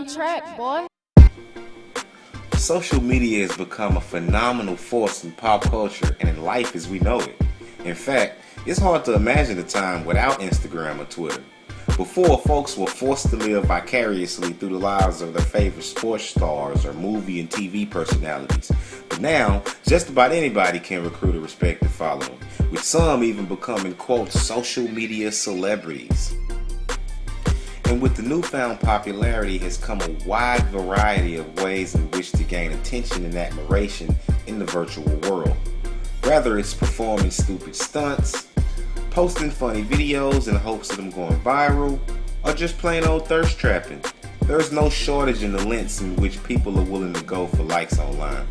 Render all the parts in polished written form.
the track, boy. Social media has become a phenomenal force in pop culture and in life as we know it. In fact, it's hard to imagine a time without Instagram or Twitter. Before, folks were forced to live vicariously through the lives of their favorite sports stars or movie and TV personalities. But now, just about anybody can recruit a respected following, with some even becoming, quote, social media celebrities. And with the newfound popularity has come a wide variety of ways in which to gain attention and admiration in the virtual world. Whether it's performing stupid stunts, posting funny videos in the hopes of them going viral, or just plain old thirst trapping, there's no shortage in the lengths in which people are willing to go for likes online.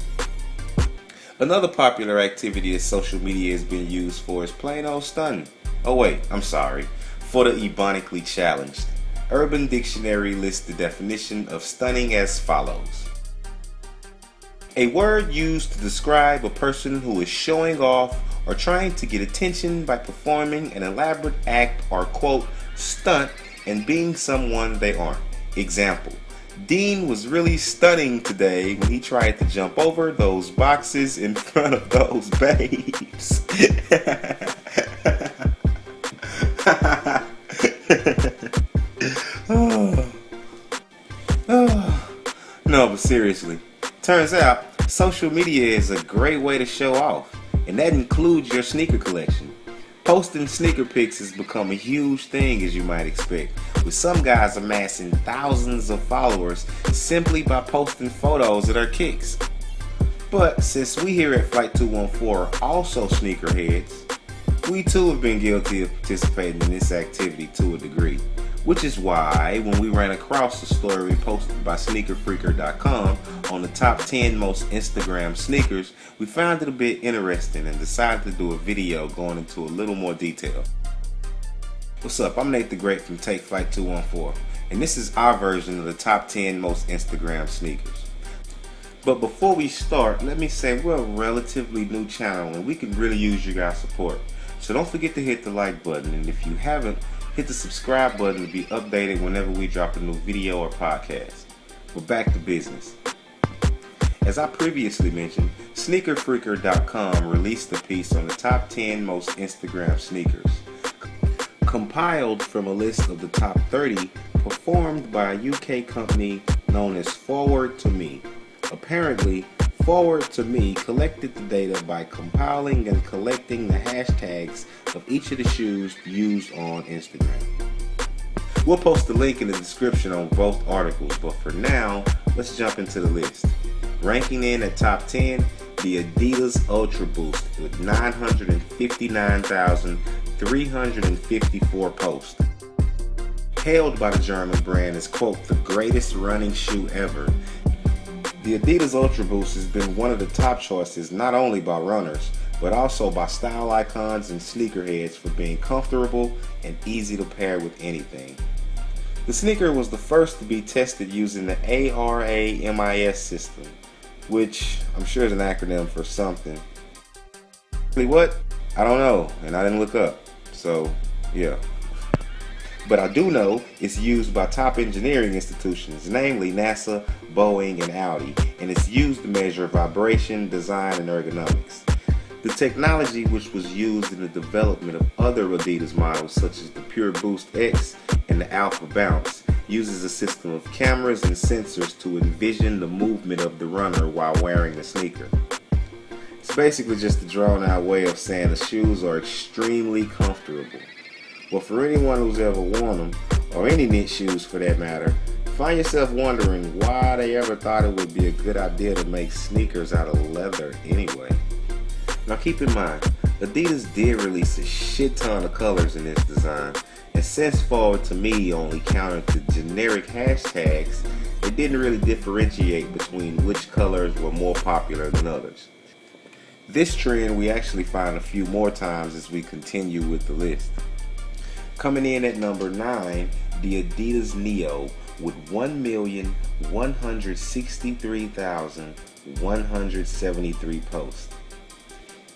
Another popular activity that social media is being used for is plain old stunning. Oh wait, I'm sorry, for the ebonically challenged. Urban Dictionary lists the definition of stunning as follows. A word used to describe a person who is showing off or trying to get attention by performing an elaborate act or, quote, stunt and being someone they aren't. Example, Dean was really stunning today when he tried to jump over those boxes in front of those babes. No, but seriously, turns out social media is a great way to show off, and that includes your sneaker collection. Posting sneaker pics has become a huge thing, as you might expect, with some guys amassing thousands of followers simply by posting photos of their kicks. But since we here at Flight 214 are also sneakerheads, we too have been guilty of participating in this activity to a degree. Which is why, when we ran across the story posted by sneakerfreaker.com on the top 10 most Instagram sneakers, we found it a bit interesting and decided to do a video going into a little more detail. What's up? I'm Nate the Great from Take Flight 214, and this is our version of the top 10 most Instagram sneakers. But before we start, let me say we're a relatively new channel and we can really use your guys' support. So don't forget to hit the like button, and if you haven't, hit the subscribe button to be updated whenever we drop a new video or podcast. But back to business. As I previously mentioned, sneakerfreaker.com released a piece on the top 10 most Instagram sneakers, compiled from a list of the top 30 performed by a UK company known as Forward to Me. Apparently, Forward to Me collected the data by compiling and collecting the hashtags of each of the shoes used on Instagram. We'll post a link in the description on both articles, but for now, let's jump into the list. Ranking in at top 10, the Adidas Ultra Boost with 959,354 posts. Hailed by the German brand as, quote, the greatest running shoe ever, the Adidas Ultra Boost has been one of the top choices not only by runners, but also by style icons and sneakerheads for being comfortable and easy to pair with anything. The sneaker was the first to be tested using the ARAMIS system, which I'm sure is an acronym for something. What? I don't know, and I didn't look up, so yeah. But I do know it's used by top engineering institutions, namely NASA, Boeing, and Audi, and it's used to measure vibration, design, and ergonomics. The technology which was used in the development of other Adidas models such as the Pure Boost X and the Alpha Bounce uses a system of cameras and sensors to envision the movement of the runner while wearing the sneaker. It's basically just a drawn out way of saying the shoes are extremely comfortable. Well, for anyone who's ever worn them, or any knit shoes for that matter, find yourself wondering why they ever thought it would be a good idea to make sneakers out of leather anyway. Now keep in mind, Adidas did release a shit ton of colors in this design, and since Forward to Me only counted the generic hashtags, it didn't really differentiate between which colors were more popular than others. This trend we actually find a few more times as we continue with the list. Coming in at number 9, the Adidas Neo with 1,163,173 posts.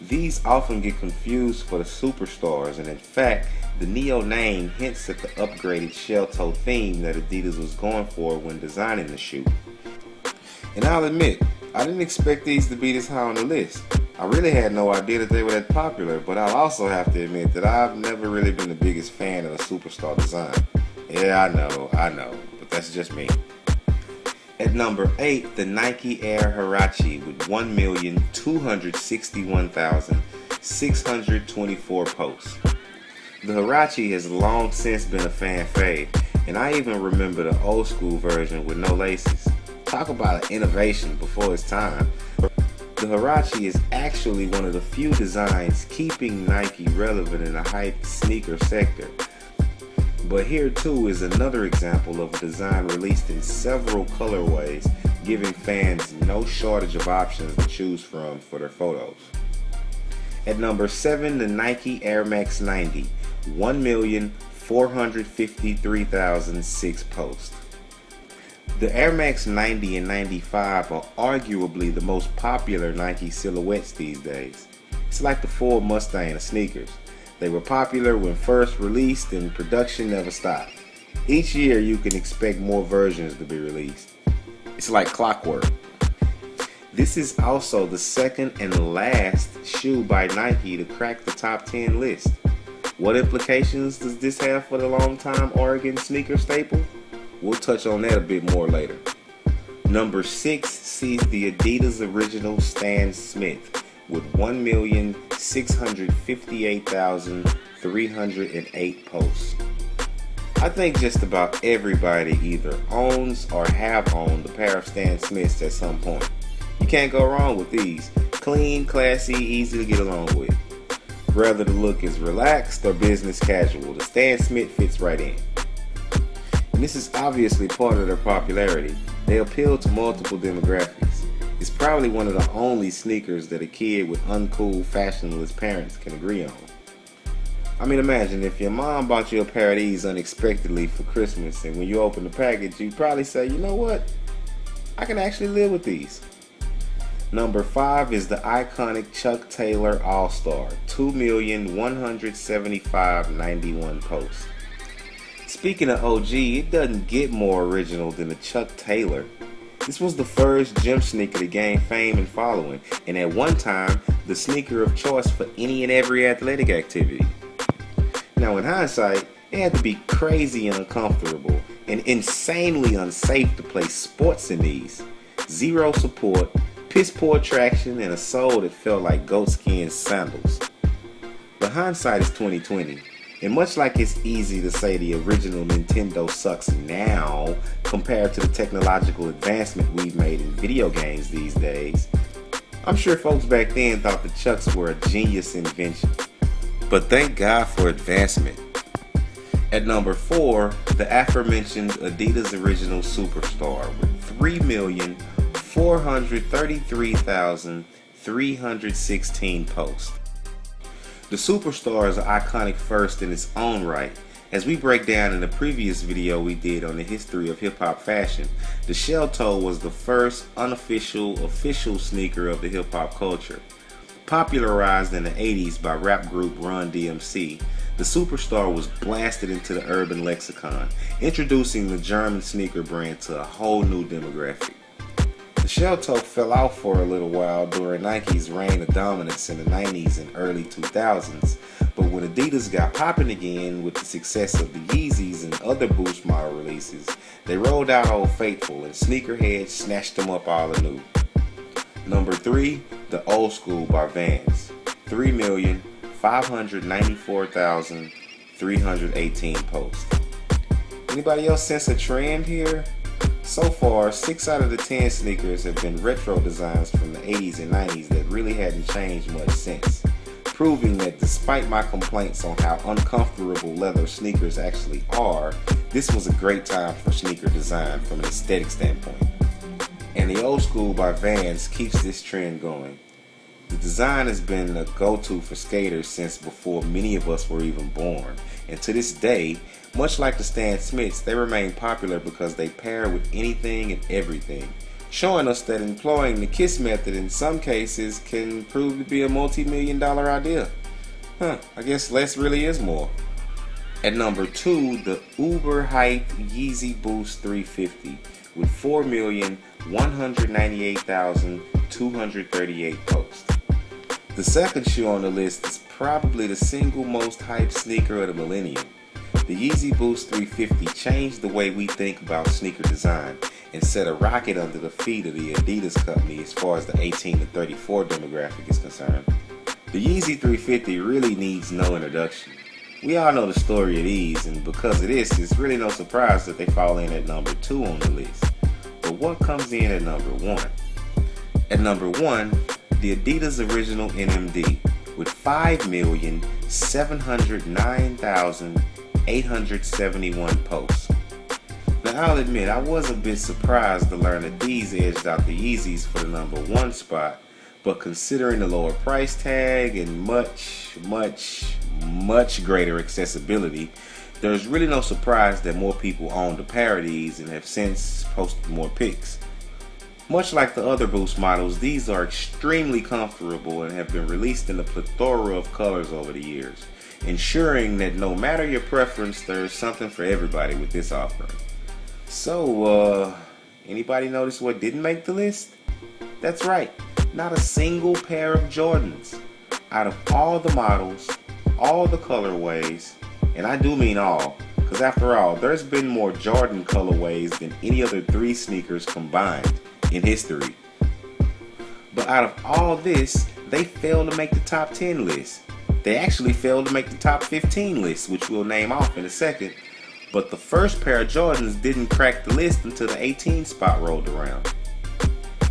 These often get confused for the Superstars, and in fact, the Neo name hints at the upgraded shell toe theme that Adidas was going for when designing the shoe. And I'll admit, I didn't expect these to be this high on the list. I really had no idea that they were that popular, but I'll also have to admit that I've never really been the biggest fan of the Superstar design. Yeah, I know, but that's just me. At number 8, the Nike Air Huarache with 1,261,624 posts. The Huarache has long since been a fan fave, and I even remember the old school version with no laces. Talk about an innovation before its time. The Huarache is actually one of the few designs keeping Nike relevant in the hype sneaker sector. But here too is another example of a design released in several colorways, giving fans no shortage of options to choose from for their photos. At number 7, the Nike Air Max 90, 1,453,006 posts. The Air Max 90 and 95 are arguably the most popular Nike silhouettes these days. It's like the Ford Mustang of sneakers. They were popular when first released and production never stopped. Each year you can expect more versions to be released. It's like clockwork. This is also the second and last shoe by Nike to crack the top 10 list. What implications does this have for the longtime Oregon sneaker staple? We'll touch on that a bit more later. Number 6 sees the Adidas Original Stan Smith with 1,658,308 posts. I think just about everybody either owns or have owned a pair of Stan Smiths at some point. You can't go wrong with these. Clean, classy, easy to get along with. Whether the look is relaxed or business casual, the Stan Smith fits right in. And this is obviously part of their popularity. They appeal to multiple demographics. It's probably one of the only sneakers that a kid with uncool, fashionless parents can agree on. I mean, imagine if your mom bought you a pair of these unexpectedly for Christmas, and when you open the package, you'd probably say, you know what? I can actually live with these. Number 5 is the iconic Chuck Taylor All-Star, 2,175,091 posts. Speaking of OG, it doesn't get more original than the Chuck Taylor. This was the first gym sneaker to gain fame and following, and at one time, the sneaker of choice for any and every athletic activity. Now in hindsight, it had to be crazy and uncomfortable and insanely unsafe to play sports in these. Zero support, piss poor traction, and a sole that felt like goatskin sandals. But hindsight is 2020. And much like it's easy to say the original Nintendo sucks now compared to the technological advancement we've made in video games these days, I'm sure folks back then thought the Chucks were a genius invention. But thank God for advancement. At number 4, the aforementioned Adidas Original Superstar with 3,433,316 posts. The Superstar is an iconic first in its own right. As we break down in the previous video we did on the history of hip-hop fashion, the shell toe was the first unofficial official sneaker of the hip-hop culture. Popularized in the 80s by rap group Run DMC, the Superstar was blasted into the urban lexicon, introducing the German sneaker brand to a whole new demographic. The shell toe fell out for a little while during Nike's reign of dominance in the 90s and early 2000s, but when Adidas got popping again with the success of the Yeezys and other Boost model releases, they rolled out Old Faithful and sneakerheads snatched them up all anew. Number 3, the Old School by Vans, 3,594,318 posts. Anybody else sense a trend here? So far, 6 out of the 10 sneakers have been retro designs from the 80s and 90s that really hadn't changed much since, proving that despite my complaints on how uncomfortable leather sneakers actually are, this was a great time for sneaker design from an aesthetic standpoint. And the Old School by Vans keeps this trend going. The design has been a go-to for skaters since before many of us were even born, and to this day, much like the Stan Smiths, they remain popular because they pair with anything and everything, showing us that employing the KISS method in some cases can prove to be a multi-million-dollar idea. I guess less really is more. At number 2, the uber hype Yeezy Boost 350 with 4,198,238 posts. The second shoe on the list is probably the single most hyped sneaker of the millennium. The Yeezy Boost 350 changed the way we think about sneaker design and set a rocket under the feet of the Adidas company as far as the 18 to 34 demographic is concerned. The Yeezy 350 really needs no introduction. We all know the story of these, and because of this, it's really no surprise that they fall in at number 2 on the list. But what comes in at number 1? At number 1, the Adidas Original MMD with 5,709,871 posts. Now I'll admit I was a bit surprised to learn that these edged out the Yeezys for the number 1 spot, but considering the lower price tag and much greater accessibility, there's really no surprise that more people own a pair of these and have since posted more pics. Much like the other Boost models, these are extremely comfortable and have been released in a plethora of colors over the years, ensuring that no matter your preference, there's something for everybody with this offering. So, anybody notice what didn't make the list? That's right, not a single pair of Jordans. Out of all the models, all the colorways, and I do mean all, because after all, there's been more Jordan colorways than any other 3 sneakers combined in history. But out of all this, they failed to make the top 10 list. They actually failed to make the top 15 list, which we'll name off in a second. But the first pair of Jordans didn't crack the list until the 18 spot rolled around.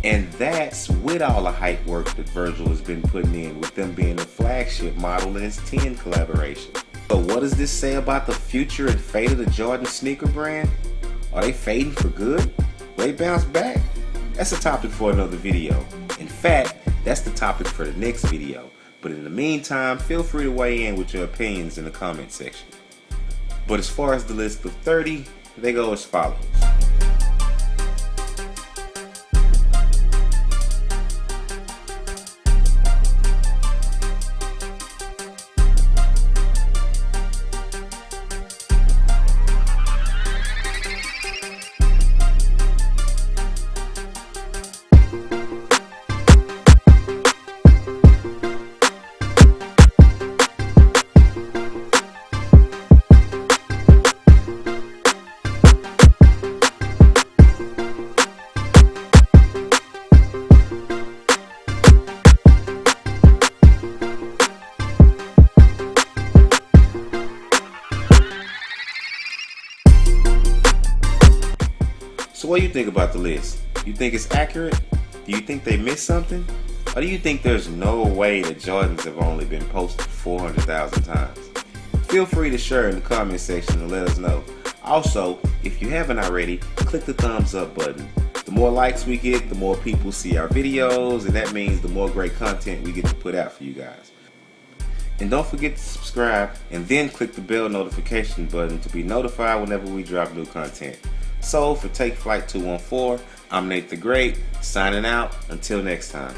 And that's with all the hype work that Virgil has been putting in, with them being the flagship model in his 10 collaboration. So what does this say about the future and fate of the Jordan sneaker brand? Are they fading for good? Will they bounce back? That's a topic for another video. In fact, that's the topic for the next video. But in the meantime, feel free to weigh in with your opinions in the comment section. But as far as the list of 30, they go as follows. So what do you think about the list? You think it's accurate? Do you think they missed something? Or do you think there's no way that Jordans have only been posted 400,000 times? Feel free to share in the comment section and let us know. Also, if you haven't already, click the thumbs up button. The more likes we get, the more people see our videos, and that means the more great content we get to put out for you guys. And don't forget to subscribe and then click the bell notification button to be notified whenever we drop new content. So for Take Flight 214, I'm Nate the Great, signing out. Until next time.